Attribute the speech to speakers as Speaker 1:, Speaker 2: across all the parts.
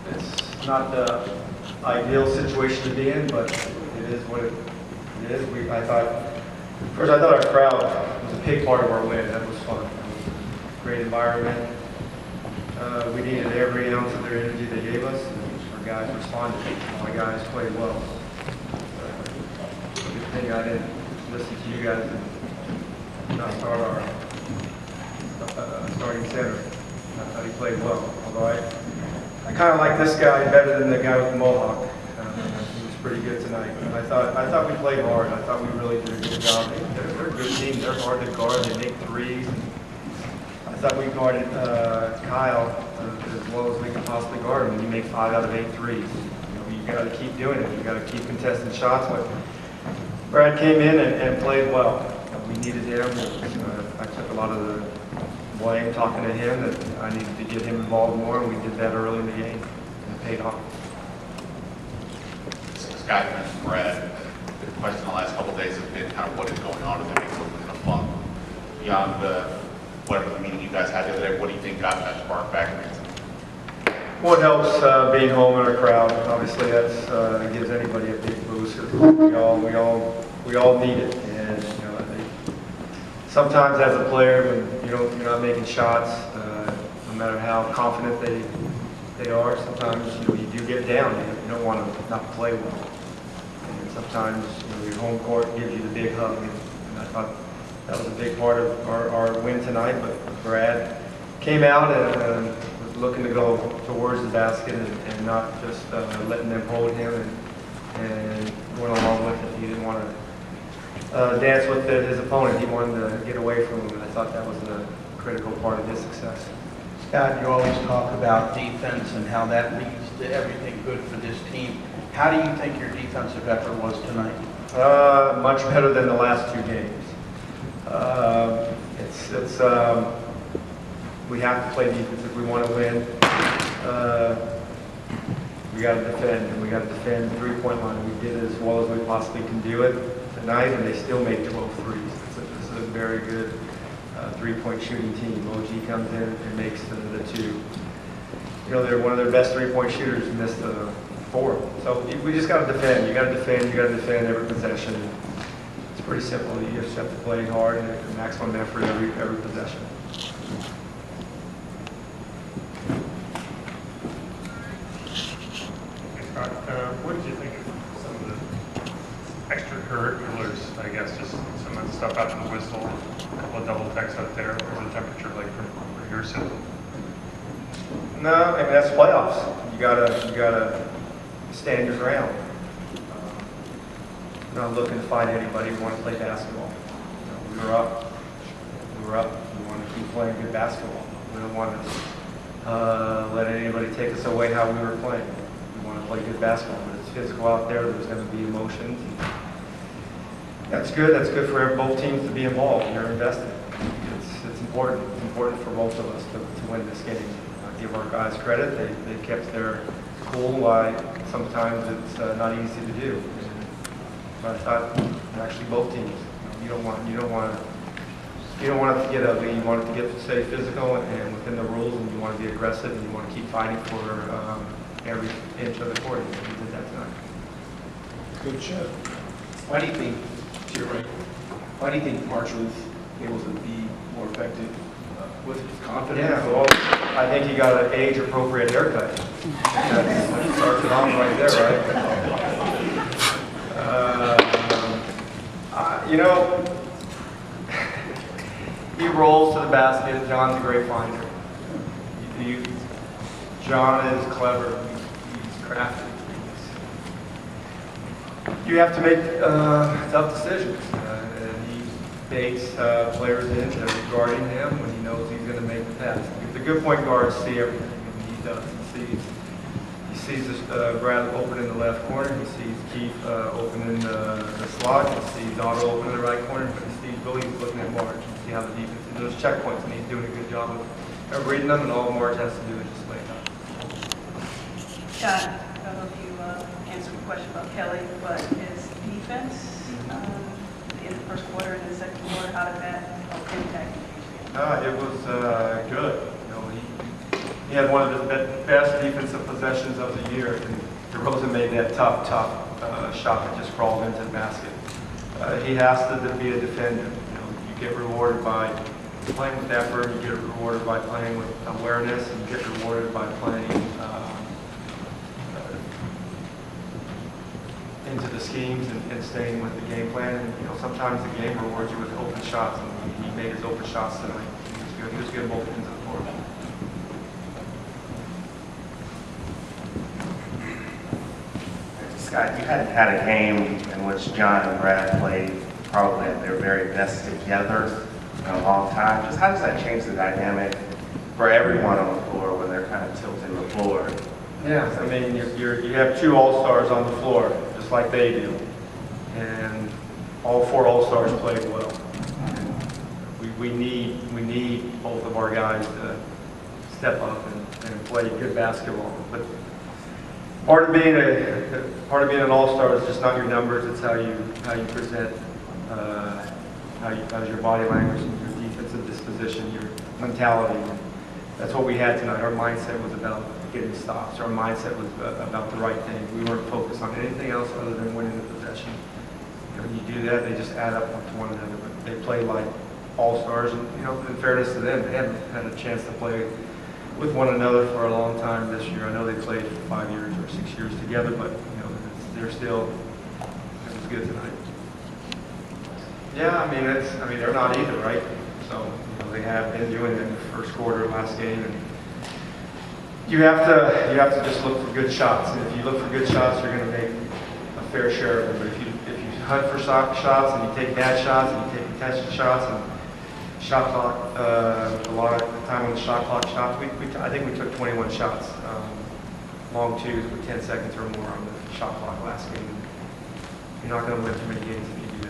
Speaker 1: It's not the ideal situation to be in, but it is what it is. I thought our crowd was a big part of our win. That was fun. It was a great environment. We needed every ounce of their energy they gave us, and our guys responded. My guys played well. Good thing I didn't listen to you guys and not start our starting center. I thought he played well, although I kind of like this guy better than the guy with the mohawk. He was pretty good tonight. I thought we played hard. I thought we really did a good job. They're a good team. They're hard to guard. They make threes. I thought we guarded Kyle as well as we can possibly guard him. When you make 5 out of 8 threes, you got to keep doing it. You got to keep contesting shots. But Brad came in and played well. We needed him. I took a lot of the blame talking to him that I needed to get him involved more, and we did that early in the game, and it paid off.
Speaker 2: Scott mentioned Brad. The question the last couple of days has been kind of what is going on, and he's looking in a funk. Beyond whatever the meeting you guys had the other day, what do you think got that spark back in it?
Speaker 1: Well, it helps being home in our crowd. Obviously, it gives anybody a big boost. We all need it, and sometimes as a player, when you're not making shots, no matter how confident they are, sometimes you do get down. You don't want to not play well. And sometimes your home court gives you the big hug, and I thought that was a big part of our win tonight. But Brad came out and was looking to go towards the basket and not just letting them hold him and went along with it. He didn't want to dance with his opponent. He wanted to get away from him, and I thought that was a critical part of his success.
Speaker 3: Scott, you always talk about defense and how that leads to everything good for this team. How do you think your defensive effort was tonight?
Speaker 1: Much better than the last 2 games. We have to play defense if we want to win. We got to defend, and we got to defend the 3-point line. We did it as well as we possibly can do it tonight, and they still made 12 threes. This is a very good 3-point shooting team. OG comes in and makes the 2. They're one of their best 3-point shooters, missed the 4. So we just got to defend. You got to defend. You got to defend every possession. It's pretty simple. You just have to play hard and maximum effort every possession.
Speaker 4: What did you think of some of the extracurriculars, I guess, just some of the stuff out in the whistle, a couple of double techs out there? What was the temperature like for your sitting?
Speaker 1: No, I mean, that's playoffs. You gotta stand your ground. We're not looking to fight anybody. We want to play basketball. We were up. We want to keep playing good basketball. We don't want to let anybody take us away how we were playing. We want to play good basketball. But it's physical out there. There's going to be emotions. That's good. That's good for both teams to be involved. You're invested. It's important. It's important for both of us to win this game. Give our guys credit. They kept their cool. Sometimes it's not easy to do. But I thought actually both teams. You don't want it to get ugly. You want it to stay physical and within the rules, and you want to be aggressive, and you want to keep fighting for every inch of the court. And we did that tonight.
Speaker 5: Coach, why do you think, to your right, why do you think Marshall was able to be more effective with his confidence?
Speaker 1: Yeah, well, I think he got an age-appropriate haircut. That starts it off right there, right? He rolls to the basket. John's a great finder. John is clever. He's crafty. You have to make tough decisions. And he baits players into guarding him when he knows he's going to make the pass. The good point guards see everything, and he does. He sees Brad open in the left corner. He sees Keith open in the slot. He sees Otto open in the right corner. But he sees Billy looking at March and see how the defense is. Those checkpoints, and he's doing a good job of reading them. And all March has to do is just lay it out.
Speaker 6: Scott, I don't know if you answered the question about Kelly, but his defense in the first quarter and the second quarter, how did that help impact you?
Speaker 1: It was good. He he had one of the best defensive possessions of the year, and DeRozan made that tough shot that just crawled into the basket. He has to be a defender. You get rewarded by playing with effort, you get rewarded by playing with awareness, and you get rewarded by playing into the schemes and staying with the game plan. And sometimes the game rewards you with open shots, and he made his open shots tonight. He was good both ends of the court.
Speaker 7: Scott, you hadn't had a game in which John and Brad played probably at their very best together in a long time. Just how does that change the dynamic for everyone on the floor when they're kind of tilting the floor?
Speaker 1: Yeah, I mean, you have two All-Stars on the floor, just like they do, and all four All-Stars played well. We need both of our guys to step up and play good basketball. But part of being an All-Star is just not your numbers; it's how you present, how's your body language, and your defensive disposition, your mentality. That's what we had tonight. Our mindset was about getting stops. Our mindset was about the right thing. We weren't focused on anything else other than winning the possession. When you do that, they just add up to one another. But they play like All-Stars, and in fairness to them, they haven't had a chance to play with one another for a long time this year. I know they played for 5 years or 6 years together, but they're still. It was good tonight. Yeah, I mean they're not either, right? So they have been doing it in the first quarter, last game, and you have to just look for good shots. And if you look for good shots, you're going to make a fair share of them. But if you hunt for shots and you take bad shots and you take contested shots and shot clock, a lot of the time on the shot clock shots, I think we took 21 shots, long twos with 10 seconds or more on the shot clock last game. You're not going to win too many games if you do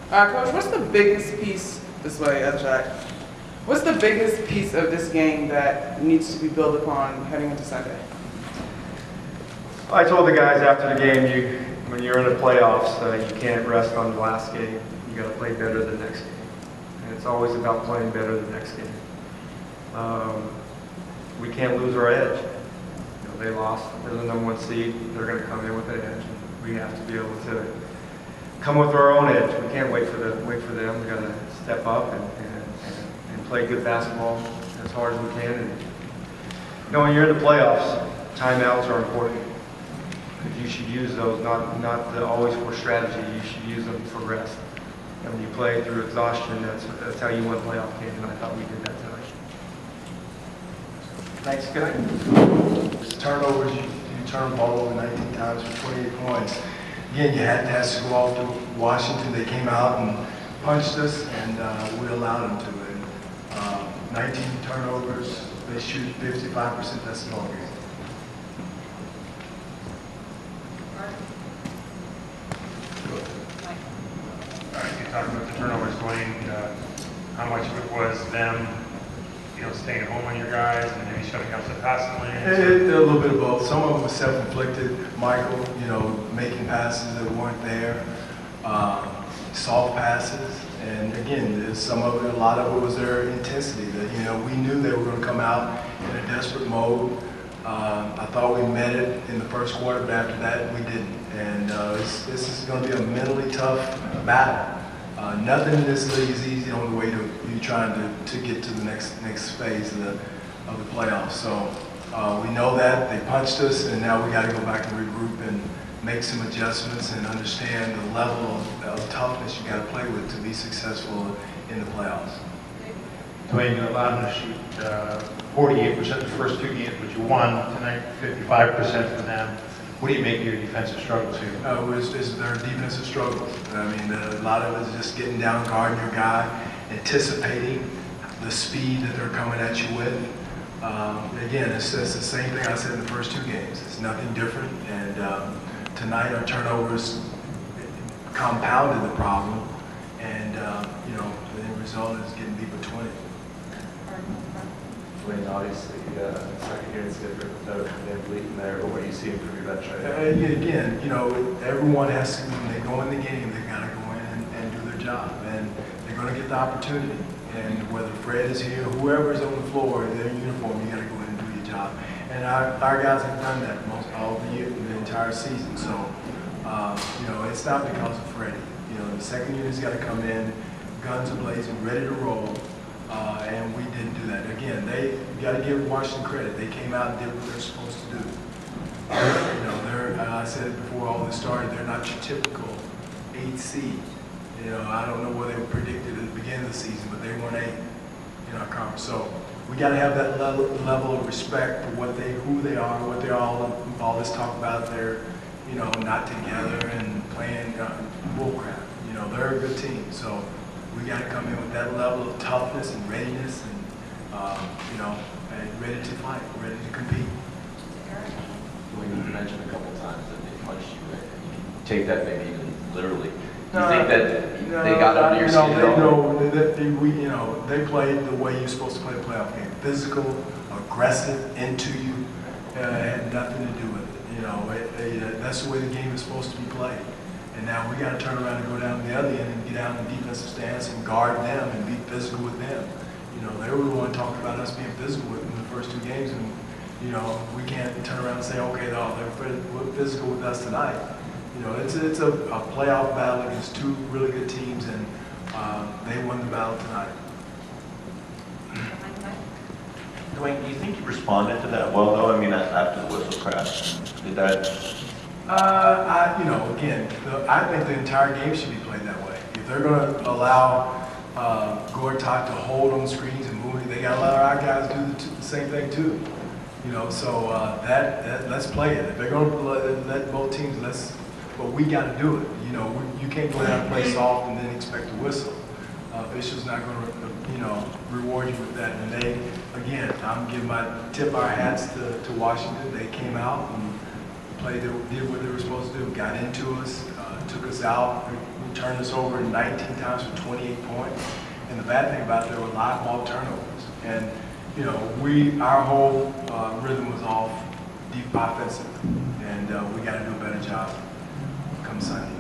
Speaker 1: that.
Speaker 8: Coach, what's the biggest piece this way, Jack? What's the biggest piece of this game that needs to be built upon heading into Sunday?
Speaker 1: I told the guys after the game, when you're in the playoffs, you can't rest on the last game. You got to play better the next game, and it's always about playing better the next game. We can't lose our edge. They lost. They're the number one seed. They're going to come in with an edge. And we have to be able to come with our own edge. We can't wait for them. We got to step up and play good basketball as hard as we can. And when you're in the playoffs, timeouts are important. You should use those, not always for strategy. You should use them for rest. And when you play through exhaustion, that's how you win playoff games. And I thought we did that tonight. Thanks. Good night.
Speaker 9: Turnovers, you turned the ball over 19 times for 28 points. Again, you had to go off to Washington. They came out and punched us, and we allowed them to. And 19 turnovers, they shoot 55%. That's a long game.
Speaker 4: All right, you talked about the turnovers, Dwayne. How much of it was them, staying at home on your guys and maybe shutting out the passing lanes?
Speaker 9: A little bit of both. Some of it was self-inflicted. Michael, making passes that weren't there, soft passes, and again, some of it, a lot of it was their intensity. That we knew they were going to come out in a desperate mode. I thought we met it in the first quarter, but after that, we didn't. And this is going to be a mentally tough battle. Nothing in this league is easy on the way to you trying to get to the next phase of the playoffs. So we know that they punched us, and now we got to go back and regroup and make some adjustments and understand the level of toughness you got to play with to be successful in the playoffs.
Speaker 10: Dwayne, you allowed them to shoot 48% the first two games, but you won tonight 55% for them. What do you make of your defensive struggles here?
Speaker 9: It's their defensive struggles. I mean, a lot of it is just getting down, guarding your guy, anticipating the speed that they're coming at you with. Again, it's the same thing I said in the first two games. It's nothing different. And tonight, our turnovers compounded the problem. And, the end result is getting beat by 20.
Speaker 11: Dwayne, obviously, second year is different without them bleeding there, but what do you see from your bench right now?
Speaker 9: Again, everyone has to, when they go in the game, they've got to go in and do their job. And they're going to get the opportunity. And whether Fred is here, whoever's on the floor, they're in uniform, you gotta go in and do your job. And our guys have done that all the year, the entire season. So, you know, it's not because of Freddie. You know, the second unit's gotta come in, guns are blazing, ready to roll. And we didn't do that. Again, you gotta give Washington credit. They came out and did what they're supposed to do. You know, I said it before all this started, they're not your typical 8 seed. You know, I don't know what they were predicted at the beginning of the season, but they weren't 8 in our conference. So we got to have that level of respect for who they are, what they're all this talk about. They're, you know, not together and playing bullcrap. You know, they're a good team. So we got to come in with that level of toughness and readiness, and you know, and ready to fight, ready to compete.
Speaker 11: When you mentioned a couple times that they punched you, you take that maybe even literally. Do you
Speaker 9: No,
Speaker 11: think that they got under your
Speaker 9: you know,
Speaker 11: skin?
Speaker 9: they know that you know, they played the way you're supposed to play a playoff game. Physical, aggressive, into you. It had nothing to do with it. You know, that's the way the game is supposed to be played. And now we got to turn around and go down the other end and get down in the defensive stance and guard them and be physical with them. You know, they were the one talking about us being physical with them in the first 2 games, and you know, we can't turn around and say, okay, no, they're physical with us tonight. You know, it's a playoff battle against 2 really good teams, and they won the battle tonight.
Speaker 12: Dwayne, do you think you responded to that well, though? I mean, after the whistle crashed, did that?
Speaker 9: You know, again, I think the entire game should be played that way. If they're going to allow Gortat to hold on screens and move, they got to let our guys do the same thing too. You know, so let's play it. If they're going to let both teams, but we got to do it. You know, you can't go down and play soft and then expect to whistle. Officials not going to, you know, reward you with that. And they, again, I'm giving tip our hats to Washington. They came out and did what they were supposed to do. Got into us, took us out. We turned us over 19 times for 28 points. And the bad thing about it, there were a lot of ball turnovers. And you know, our whole rhythm was off deep offensive, and we got to do a better job come Sunday.